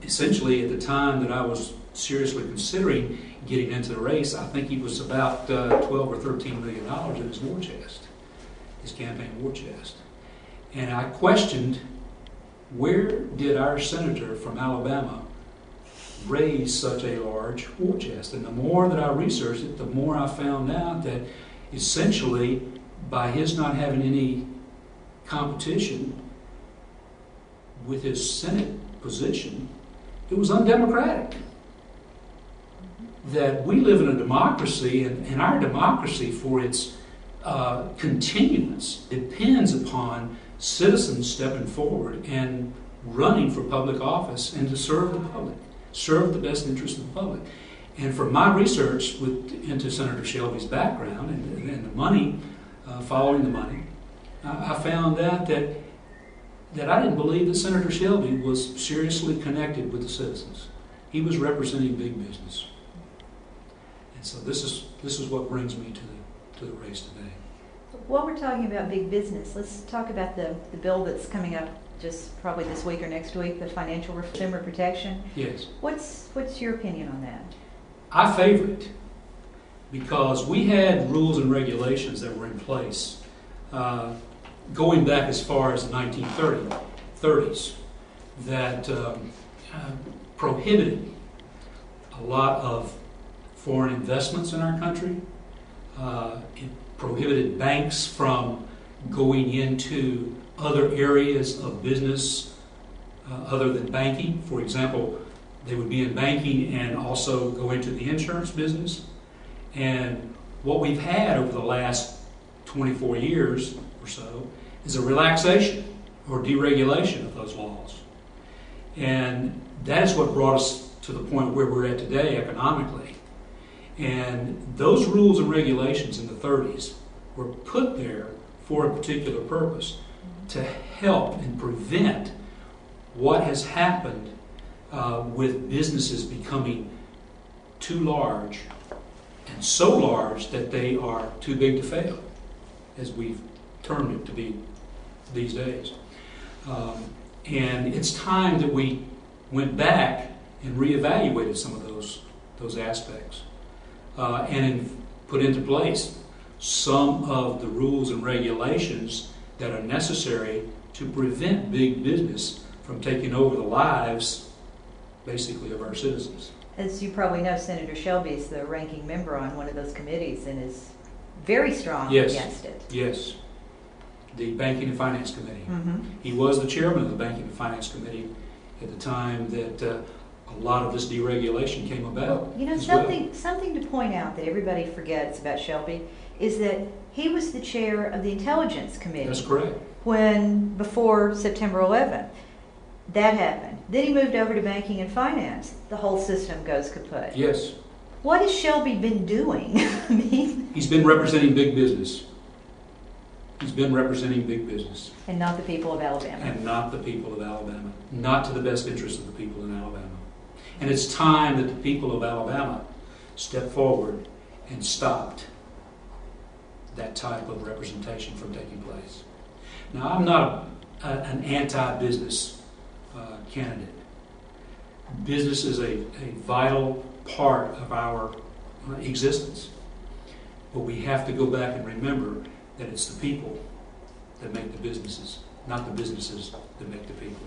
essentially, at the time that I was seriously considering getting into the race, I think he was about 12 or $13 million in his war chest, his campaign war chest. And I questioned, where did our senator from Alabama raise such a large war chest? And the more that I researched it, the more I found out that essentially, by his not having any competition with his Senate position, it was undemocratic. That we live in a democracy, and our democracy, for its continuance, depends upon citizens stepping forward and running for public office and to serve the public, serve the best interest of the public. And from my research into Senator Shelby's background and the money, following the money, I found out that I didn't believe that Senator Shelby was seriously connected with the citizens. He was representing big business. And so this is what brings me to the race today. While we're talking about big business, let's talk about the bill that's coming up just probably this week or next week, the financial consumer protection. Yes. What's your opinion on that? I favor it because we had rules and regulations that were in place going back as far as the 1930s that prohibited a lot of foreign investments in our country. It prohibited banks from going into other areas of business other than banking. For example, they would be in banking and also go into the insurance business. And what we've had over the last 24 years or so is a relaxation or deregulation of those laws. And that is what brought us to the point where we're at today economically. And those rules and regulations in the 30s were put there for a particular purpose, to help and prevent what has happened with businesses becoming too large, and so large that they are too big to fail, as we've termed it to be these days. And it's time that we went back and reevaluated some of those aspects and put into place some of the rules and regulations that are necessary to prevent big business from taking over the lives, basically, of our citizens. As you probably know, Senator Shelby is the ranking member on one of those committees and is very strong against it. Yes, the Banking and Finance Committee. Mm-hmm. He was the chairman of the Banking and Finance Committee at the time that a lot of this deregulation came about. You know, something to point out that everybody forgets about Shelby is that he was the chair of the Intelligence Committee. That's correct. Before September 11th. That happened. Then he moved over to Banking and Finance. The whole system goes kaput. Yes. What has Shelby been doing? I mean, he's been representing big business. He's been representing big business. And not the people of Alabama. And not the people of Alabama. Not to the best interest of the people in Alabama. And it's time that the people of Alabama stepped forward and stopped that type of representation from taking place. Now, I'm not an anti-business candidate. Business is a vital part of our existence. But we have to go back and remember that it's the people that make the businesses, not the businesses that make the people.